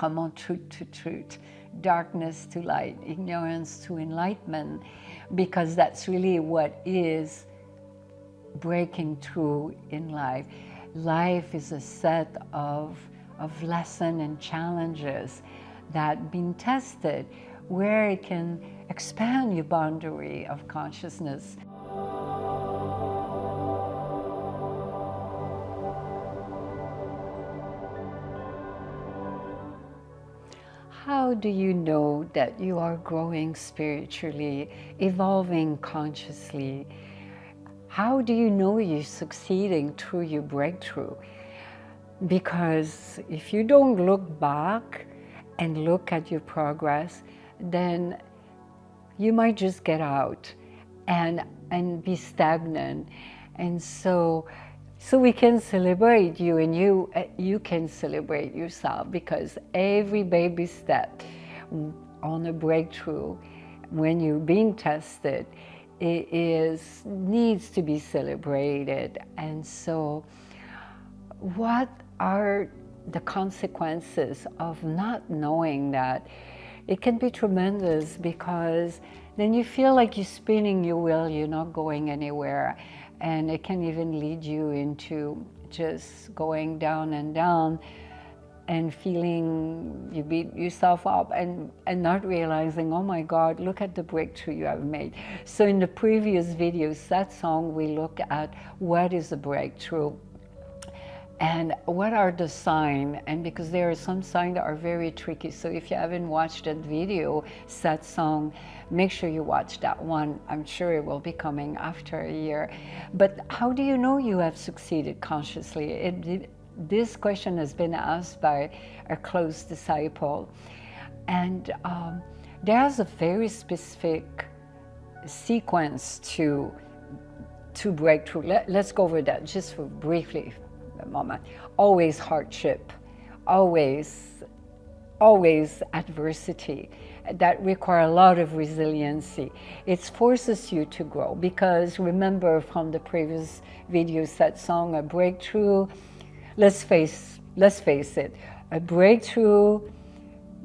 from untruth to truth, darkness to light, ignorance to enlightenment, because that's really what is breaking through in life. Life is a set of lessons and challenges that been tested, where it can expand your boundary of consciousness. How do you know that you are growing spiritually, evolving consciously? How do you know you're succeeding through your breakthrough? Because if you don't look back and look at your progress, then you might just get out and be stagnant. And so we can celebrate you, and you can celebrate yourself, because every baby step on a breakthrough, when you're being tested, needs to be celebrated. And so what are the consequences of not knowing that? It can be tremendous, because then you feel like you're spinning your wheel, you're not going anywhere. And it can even lead you into just going down and down and feeling you beat yourself up and not realizing, oh my God, look at the breakthrough you have made. So in the previous video, satsang, we look at what is a breakthrough and what are the signs. And because there are some signs that are very tricky. So if you haven't watched that video, satsang, make sure you watch that one. I'm sure it will be coming after a year. But how do you know you have succeeded consciously? This question has been asked by a close disciple. And there's a very specific sequence to breakthrough. Let's go over that just for briefly a moment. Always hardship, always adversity that require a lot of resiliency. It forces you to grow, because remember from the previous video, satsang, a breakthrough, let's face it, a breakthrough,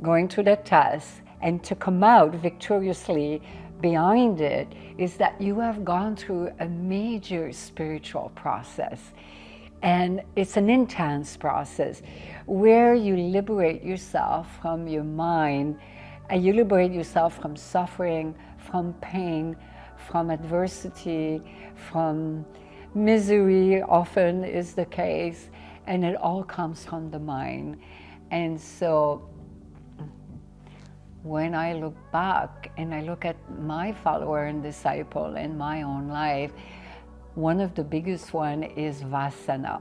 going through the test, and to come out victoriously behind it is that you have gone through a major spiritual process. And it's an intense process where you liberate yourself from your mind, and you liberate yourself from suffering, from pain, from adversity, from misery, often is the case, and it all comes from the mind. And so when I look back and I look at my follower and disciple in my own life, one of the biggest one is vasana.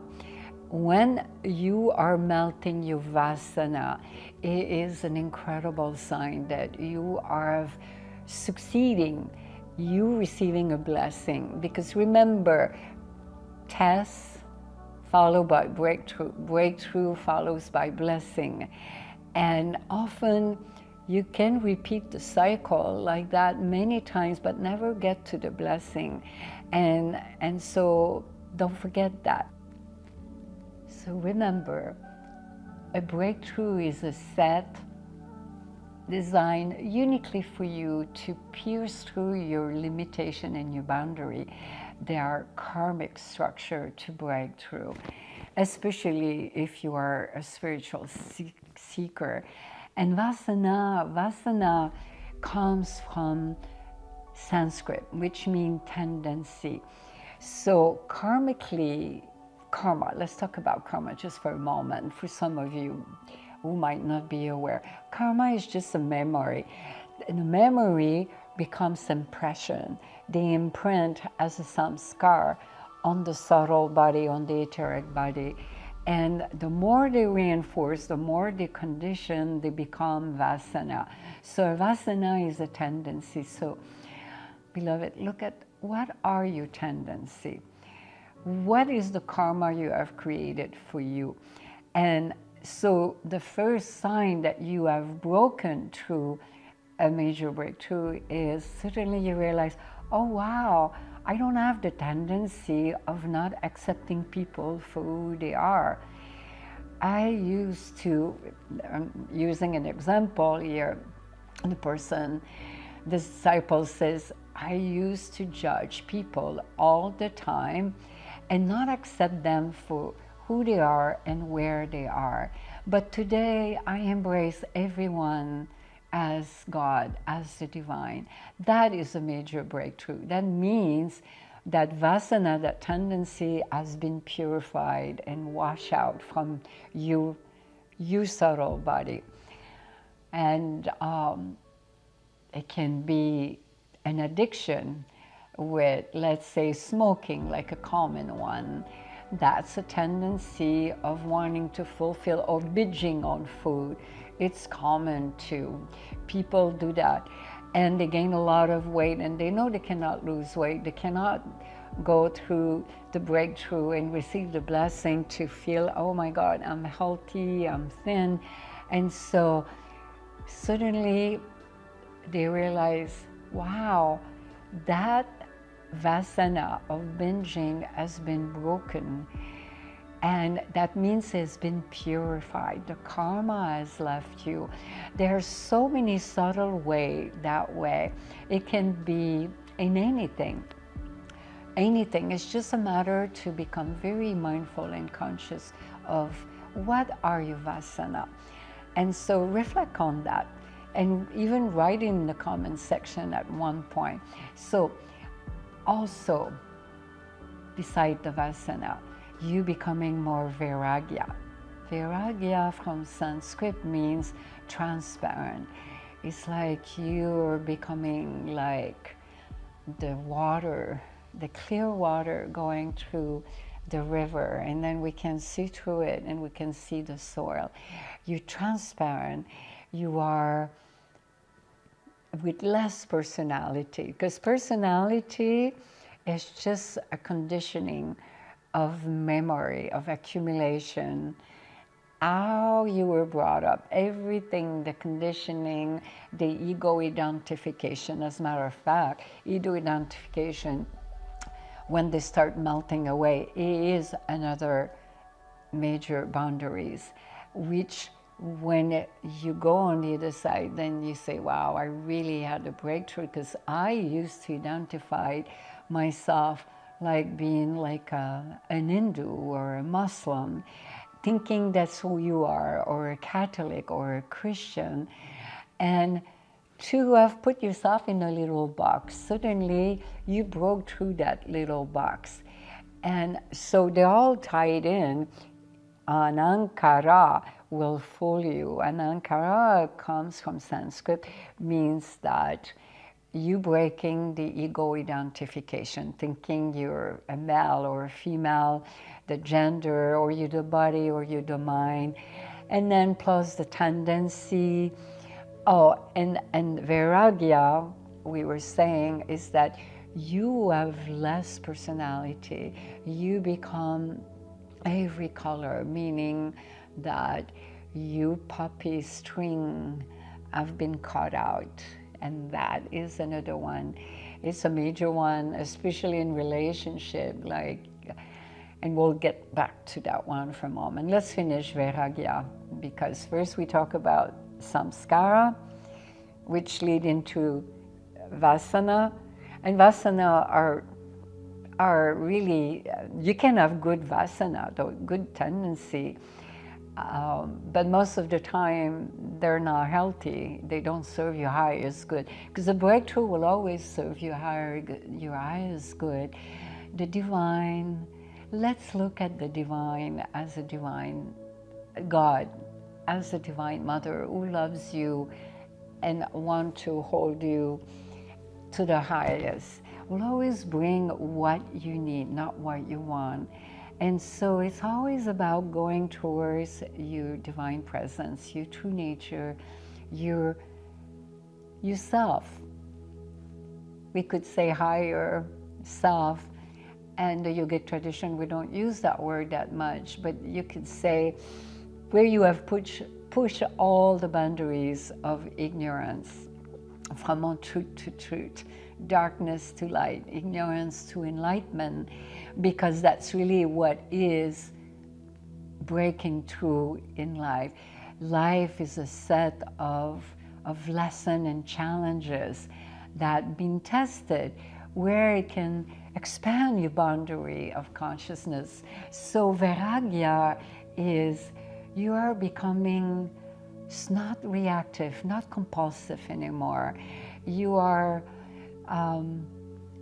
When you are melting your vasana, it is an incredible sign that you are succeeding, you receiving a blessing. Because remember, test followed by breakthrough, breakthrough follows by blessing. And often you can repeat the cycle like that many times, but never get to the blessing. And so don't forget that. So remember, a breakthrough is a set designed uniquely for you to pierce through your limitation and your boundary. There are karmic structure to break through, especially if you are a spiritual seeker. And vasana comes from Sanskrit, which means tendency. So karmically, karma, let's talk about karma just for a moment, for some of you who might not be aware. Karma is just a memory. And the memory becomes impression. The imprint as a samskar on the subtle body, on the etheric body. And the more they reinforce, the more they condition, they become vasana. So vasana is a tendency. So beloved, look at what are your tendencies? What is the karma you have created for you? And so the first sign that you have broken through a major breakthrough is certainly you realize, oh wow, I don't have the tendency of not accepting people for who they are. I used to, using an example here, the disciple says, I used to judge people all the time and not accept them for who they are and where they are. But today I embrace everyone as God, as the divine. That is a major breakthrough. That means that vasana, that tendency, has been purified and washed out from your subtle body. And it can be an addiction with, let's say, smoking, like a common one. That's a tendency of wanting to fulfill or binging on food. It's common too. People do that. And they gain a lot of weight and they know they cannot lose weight. They cannot go through the breakthrough and receive the blessing to feel, oh my God, I'm healthy, I'm thin. And so suddenly they realize, wow, that vasana of binging has been broken. And that means it's been purified. The karma has left you. There are so many subtle ways that way. It can be in anything. Anything. It's just a matter to become very mindful and conscious of what are your vasana. And so reflect on that. And even write in the comment section at one point. So also, beside the vasana, you becoming more vairagya. Vairagya from Sanskrit means transparent. It's like you're becoming like the water, the clear water going through the river, and then we can see through it and we can see the soil. You're transparent. You are with less personality, because personality is just a conditioning of memory, of accumulation, how you were brought up, everything, the conditioning, the ego identification. As a matter of fact, ego identification, when they start melting away, it is another major boundaries, which when you go on the other side, then you say, wow, I really had a breakthrough, because I used to identify myself like being like an Hindu or a Muslim, thinking that's who you are, or a Catholic or a Christian. And to have put yourself in a little box, suddenly you broke through that little box. And so they're all tied in. Anankara will fool you. Anankara comes from Sanskrit, means that you breaking the ego identification, thinking you're a male or a female, the gender, or you're the body, or you're the mind, and then plus the tendency. Oh, and vairagya, we were saying, is that you have less personality. You become every color, meaning that you puppy string have been cut out. And that is another one. It's a major one, especially in relationship, like, and we'll get back to that one for a moment. Let's finish vairagya, because first we talk about samskara, which lead into vasana. And vasana are really, you can have good vasana, though, good tendency, but most of the time they're not healthy. They don't serve your highest good, because the breakthrough will always serve your highest good. The divine, let's look at the divine as a divine God, as a divine mother who loves you and want to hold you to the highest. Will always bring what you need, not what you want. And so it's always about going towards your divine presence, your true nature, yourself. We could say higher self. And the yogic tradition, we don't use that word that much, but you could say where you have pushed all the boundaries of ignorance, from untruth to truth, darkness to light, ignorance to enlightenment, because that's really what is breaking through in life. Life is a set of lessons and challenges that being tested, where it can expand your boundary of consciousness. So vairagya is you are becoming not reactive, not compulsive anymore. You are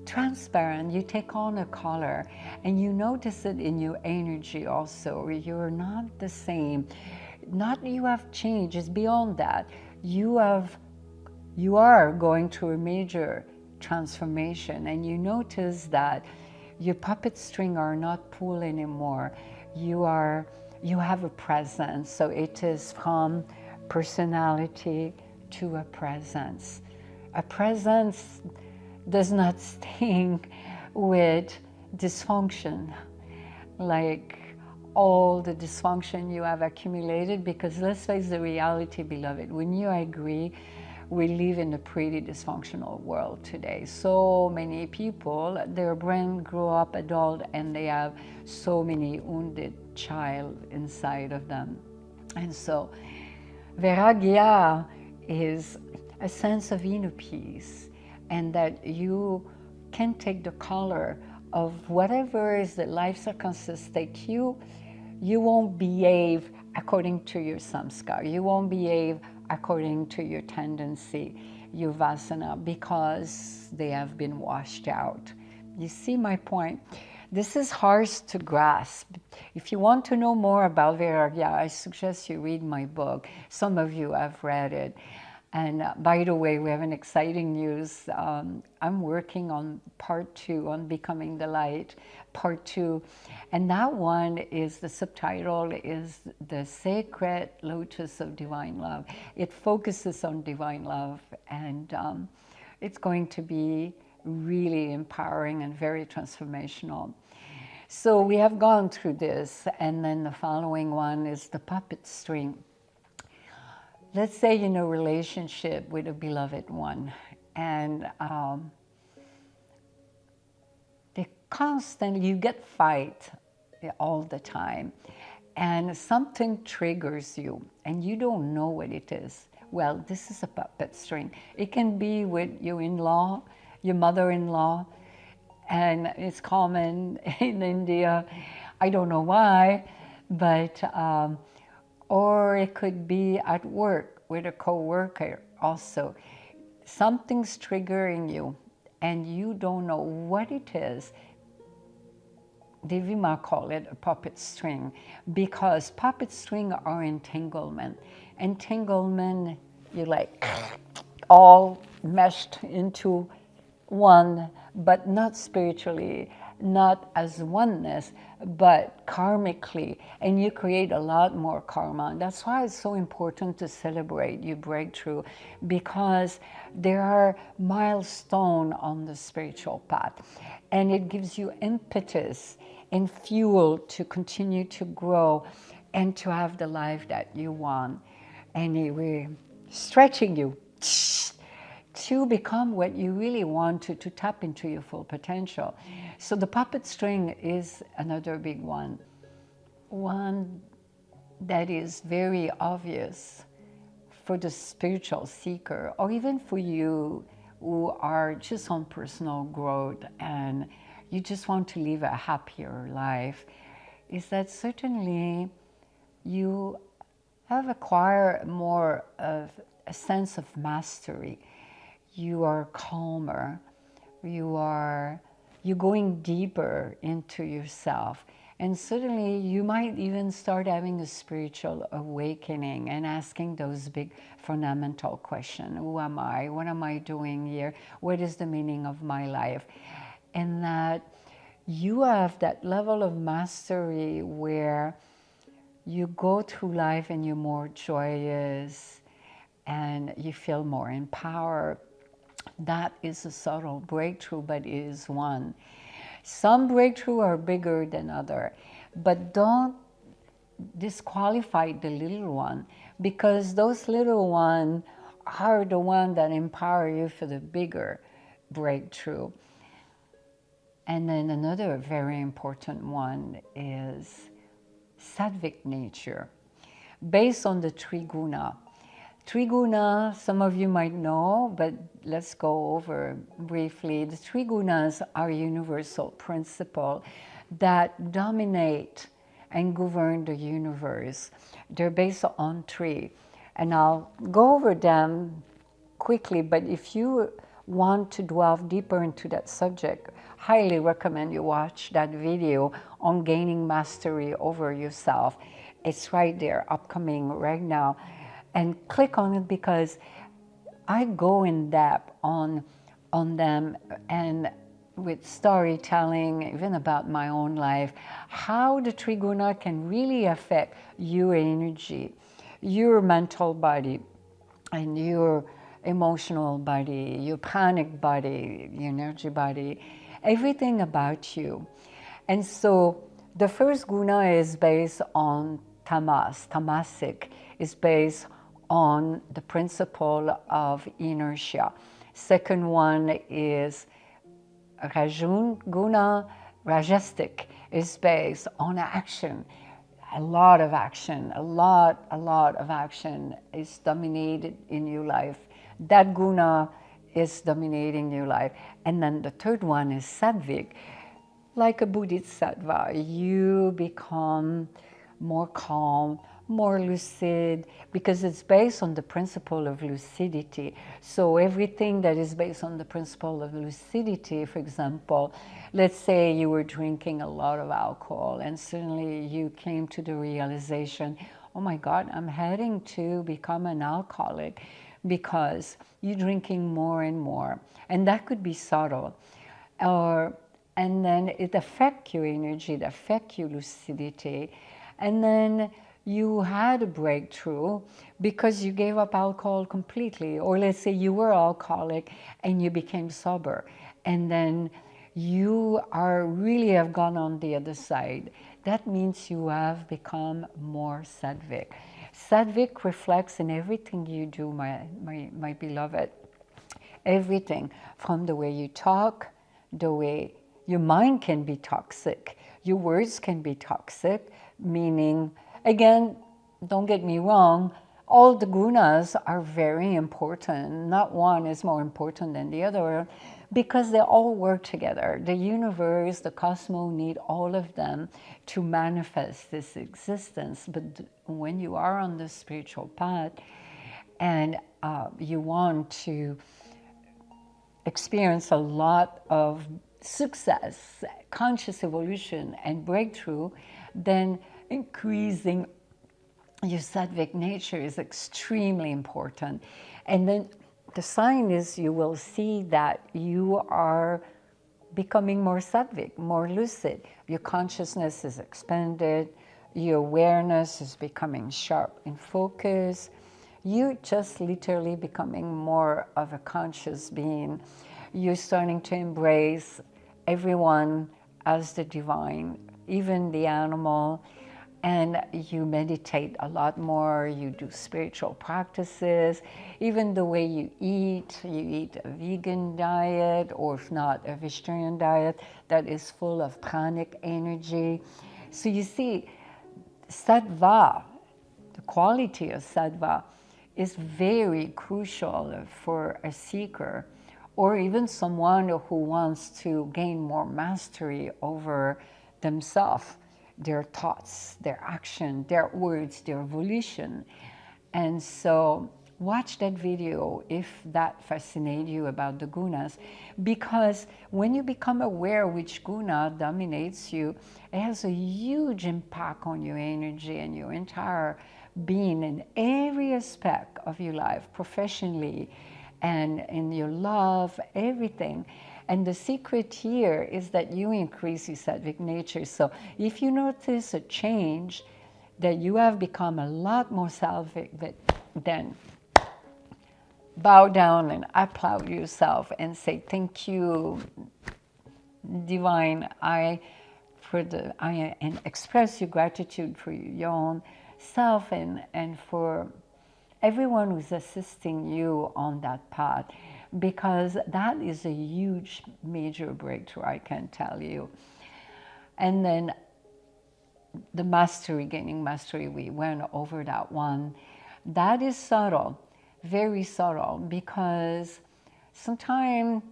transparent. You take on a color, and you notice it in your energy also. You're not the same. Not you have changed, it's beyond that. You are going through a major transformation, and you notice that your puppet string are not pulled anymore. You have a presence. So it is from personality to a presence. A presence does not sting with dysfunction, like all the dysfunction you have accumulated, because let's face the reality, beloved, when you agree, we live in a pretty dysfunctional world today. So many people, their brain grew up adult and they have so many wounded child inside of them. And so vairagya is a sense of inner peace, and that you can take the color of whatever is the life circumstances take you. You won't behave according to your samskar. You won't behave according to your tendency, your vasana, because they have been washed out. You see my point? This is hard to grasp. If you want to know more about vairagya, I suggest you read my book. Some of you have read it. And by the way, we have an exciting news. I'm working on part 2, on Becoming the Light, part 2. And that one is, the subtitle is The Sacred Lotus of Divine Love. It focuses on divine love, and it's going to be really empowering and very transformational. So we have gone through this, and then the following one is the puppet string. Let's say you're in a relationship with a beloved one, and you get fight all the time, and something triggers you, and you don't know what it is. Well, this is a puppet string. It can be with your in-law, your mother-in-law, and it's common in India. I don't know why, but or it could be at work with a co-worker also. Something's triggering you and you don't know what it is. Devi Ma call it a puppet string, because puppet string are entanglement. Entanglement, you're like all meshed into one, but not spiritually, not as oneness, but karmically, and you create a lot more karma. And that's why it's so important to celebrate your breakthrough, because there are milestones on the spiritual path, and it gives you impetus and fuel to continue to grow and to have the life that you want. And we're stretching you to become what you really want, to tap into your full potential. So the puppet string is another big one that is very obvious for the spiritual seeker, or even for you who are just on personal growth and you just want to live a happier life, is that certainly you have acquired more of a sense of mastery. You are calmer, you're going deeper into yourself. And suddenly you might even start having a spiritual awakening and asking those big fundamental questions. Who am I? What am I doing here? What is the meaning of my life? And that you have that level of mastery where you go through life and you're more joyous and you feel more empowered. That is a subtle breakthrough, but it is one. Some breakthroughs are bigger than others, but don't disqualify the little one, because those little ones are the ones that empower you for the bigger breakthrough. And then another very important one is sattvic nature, based on the Triguna. Triguna, some of you might know, but let's go over briefly. The Trigunas are universal principles that dominate and govern the universe. They're based on three. And I'll go over them quickly, but if you want to delve deeper into that subject, highly recommend you watch that video on gaining mastery over yourself. It's right there, upcoming right now. And click on it because I go in depth on them, and with storytelling, even about my own life, how the Triguna can really affect your energy, your mental body, and your emotional body, your pranic body, your energy body, everything about you. And so the first guna is based on tamas, tamasic, is based on the principle of inertia. Second one is Rajun guna, rajastic, is based on action. A lot of action, a lot of action is dominated in your life. That guna is dominating your life. And then the third one is sattvic. Like a bodhisattva, you become more calm, more lucid, because it's based on the principle of lucidity. So everything that is based on the principle of lucidity, for example, let's say you were drinking a lot of alcohol and suddenly you came to the realization, oh my God, I'm heading to become an alcoholic because you're drinking more and more. And that could be subtle. And then it affects your energy, it affects your lucidity. And then you had a breakthrough because you gave up alcohol completely. Or let's say you were alcoholic and you became sober. And then you really have gone on the other side. That means you have become more sattvic. Sattvic reflects in everything you do, my beloved. Everything, from the way you talk, the way your mind can be toxic, your words can be toxic, meaning, again, don't get me wrong, all the gunas are very important. Not one is more important than the other because they all work together. The universe, the cosmos need all of them to manifest this existence. But when you are on the spiritual path and you want to experience a lot of success, conscious evolution, and breakthrough, then increasing your sattvic nature is extremely important. And then the sign is you will see that you are becoming more sattvic, more lucid. Your consciousness is expanded, your awareness is becoming sharp and focused. You're just literally becoming more of a conscious being. You're starting to embrace everyone as the divine, even the animal, and you meditate a lot more, you do spiritual practices, even the way you eat a vegan diet, or if not, a vegetarian diet that is full of pranic energy. So you see, satva, the quality of satva, is very crucial for a seeker, or even someone who wants to gain more mastery over themselves, their thoughts, their action, their words, their volition. And so watch that video if that fascinates you about the gunas, because when you become aware which guna dominates you, it has a huge impact on your energy and your entire being in every aspect of your life, professionally and in your love, everything. And the secret here is that you increase your sattvic nature. So if you notice a change, that you have become a lot more sattvic, then bow down and applaud yourself and say, thank you, divine, and express your gratitude for your own self and for everyone who's assisting you on that path, because that is a huge, major breakthrough, I can tell you. And then the mastery, gaining mastery, we went over that one. That is subtle, very subtle, because sometimes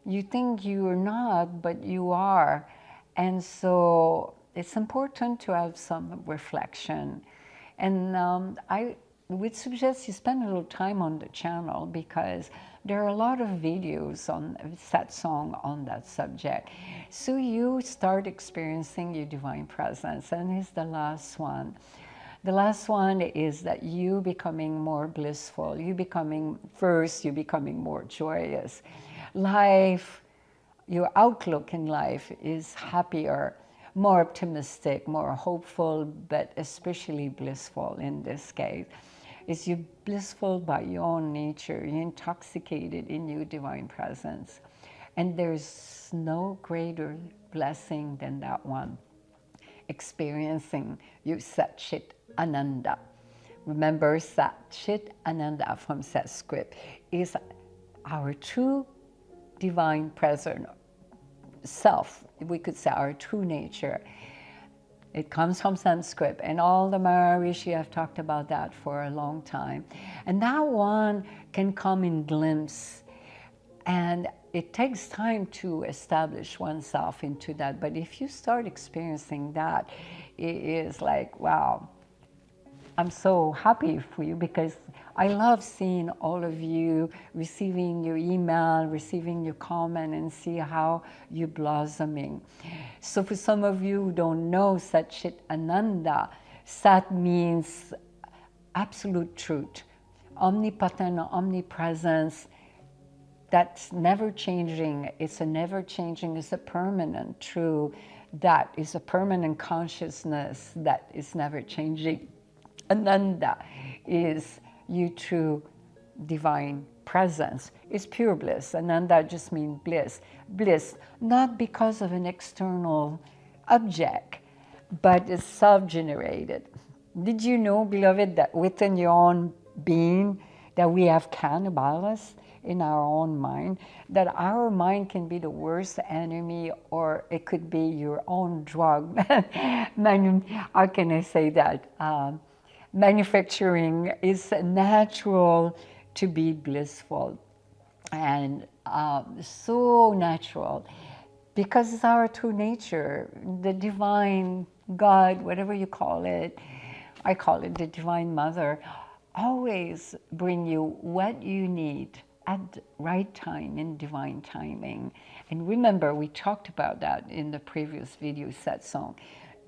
you think you're not, but you are. And so it's important to have some reflection. And I would suggest you spend a little time on the channel, because there are a lot of videos on satsang on that subject. So you start experiencing your divine presence. And here's the last one. The last one is that you becoming more blissful. You becoming more joyous. Life, your outlook in life is happier, more optimistic, more hopeful, but especially blissful in this case. Is you're blissful by your own nature. You're intoxicated in your divine presence. And there's no greater blessing than that one. Experiencing your Sat Chit Ananda. Remember, Sat Chit Ananda from Sanskrit is our true divine present self. We could say our true nature. It comes from Sanskrit, and all the Maharishi have talked about that for a long time. And that one can come in glimpse, and it takes time to establish oneself into that. But if you start experiencing that, it is like, wow, I'm so happy for you, because I love seeing all of you receiving your email, receiving your comment, and see how you're blossoming. So for some of you who don't know Sat Chit Ananda, Sat means absolute truth, omnipotent, omnipresence, that's never changing. It's a never changing, it's a permanent truth, that is a permanent consciousness that is never changing. Ananda is you true divine presence. It's pure bliss. Ananda just means bliss. Bliss, not because of an external object, but it's self-generated. Did you know, beloved, that within your own being, that we have cannibals in our own mind, that our mind can be the worst enemy, or it could be your own drug. How can I say that? Manufacturing is natural to be blissful, and so natural, because it's our true nature. The divine God, whatever you call it, I call it the divine mother, always bring you what you need at the right time, in divine timing. And remember, we talked about that in the previous video satsang.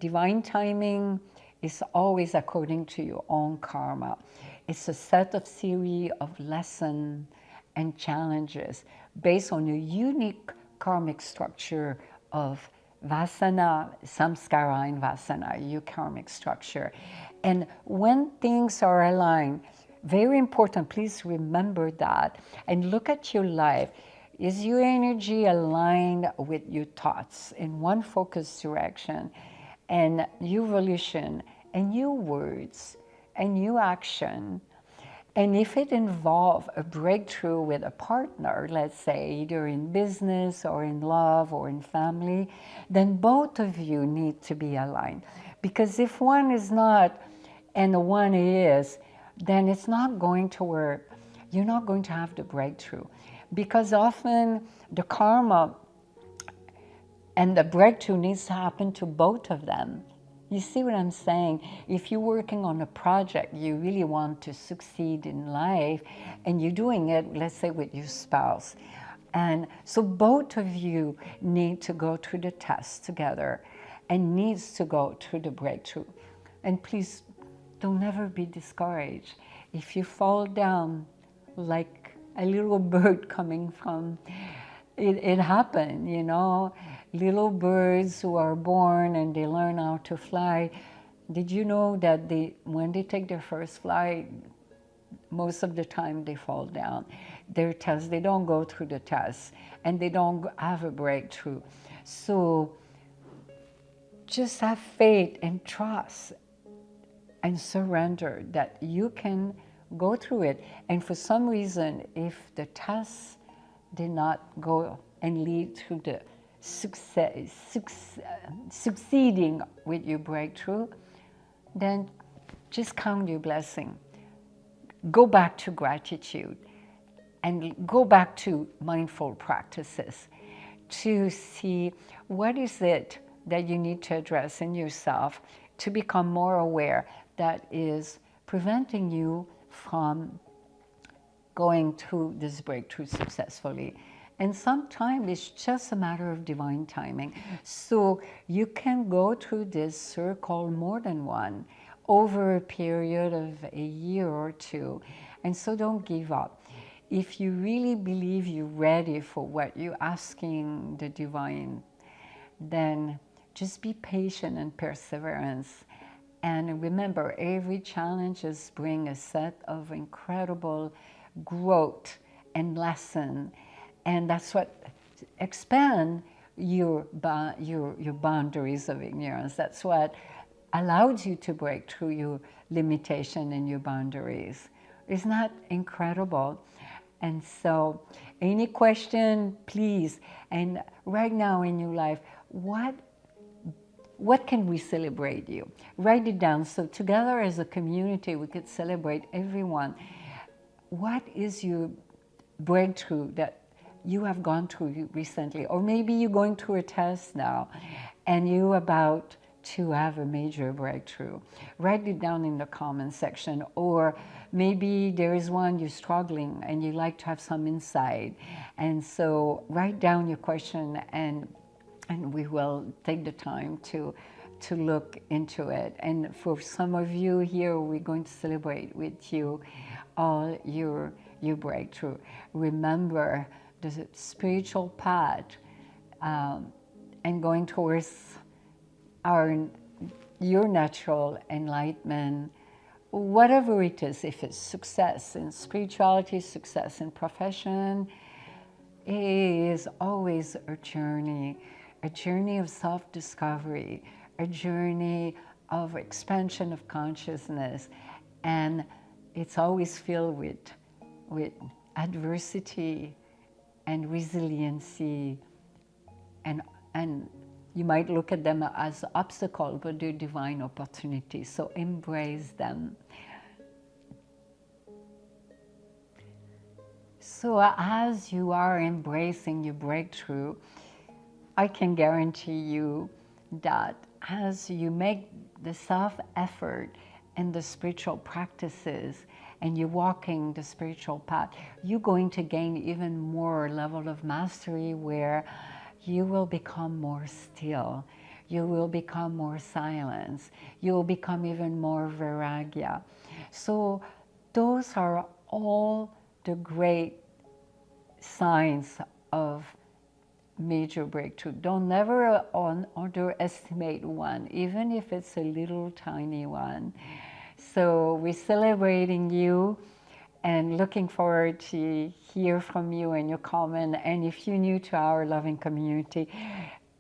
Divine timing is always according to your own karma. It's a set of series of lessons and challenges based on your unique karmic structure of vasana, samskara and vasana, your karmic structure. And when things are aligned, very important, please remember that, and look at your life. Is your energy aligned with your thoughts in one focused direction, and your volition, and your words, and your action? And if it involves a breakthrough with a partner, let's say either in business or in love or in family, then both of you need to be aligned. Because if one is not and the one is, then it's not going to work. You're not going to have the breakthrough. Because often the karma and the breakthrough needs to happen to both of them. You see what I'm saying? If you're working on a project, you really want to succeed in life, and you're doing it, let's say, with your spouse. And so both of you need to go through the test together and needs to go through the breakthrough. And please, don't ever be discouraged. If you fall down like a little bird coming from, it happened, you know. Little birds who are born and they learn how to fly. Did you know that when they take their first flight, most of the time they fall down? Their tests, they don't go through the tests, and they don't have a breakthrough. So just have faith and trust and surrender that you can go through it. And for some reason, if the tests did not go and lead to the succeeding with your breakthrough, then just count your blessing. Go back to gratitude and go back to mindful practices to see what is it that you need to address in yourself to become more aware that is preventing you from going through this breakthrough successfully. And sometimes it's just a matter of divine timing. So you can go through this circle more than one over a period of a year or two. And so don't give up. If you really believe you're ready for what you're asking the divine, then just be patient and perseverance. And remember, every challenge is bring a set of incredible growth and lesson. And that's what expand your boundaries of ignorance. That's what allows you to break through your limitation and your boundaries. Isn't that incredible? And so, any question, please. And right now in your life, what can we celebrate you? Write it down. So together as a community, we could celebrate everyone. What is your breakthrough that you have gone through recently? Or maybe you're going through a test now and you're about to have a major breakthrough. Write it down in the comment section. Or maybe there is one you're struggling and you like to have some insight. And so write down your question and we will take the time to look into it. And for some of you here, we're going to celebrate with you all your breakthrough. Remember the spiritual path and going towards your natural enlightenment, whatever it is, if it's success in spirituality, success in profession, it is always a journey of self-discovery, a journey of expansion of consciousness, and it's always filled with adversity and resiliency, and you might look at them as obstacles, but they're divine opportunities, so embrace them. So as you are embracing your breakthrough, I can guarantee you that as you make the self-effort and the spiritual practices and you're walking the spiritual path, you're going to gain even more level of mastery where you will become more still, you will become more silence, you will become even more vairagya. So those are all the great signs of major breakthrough. Don't never underestimate one, even if it's a little tiny one. So we're celebrating you and looking forward to hear from you and your comment. And if you're new to our loving community,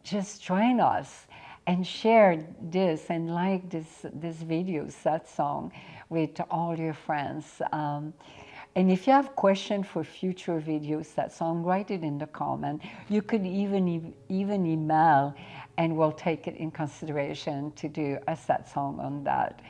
just join us and share this and like this video, satsang, with all your friends. And if you have questions for future videos, satsang, write it in the comment. You could even email, and we'll take it in consideration to do a satsang on that.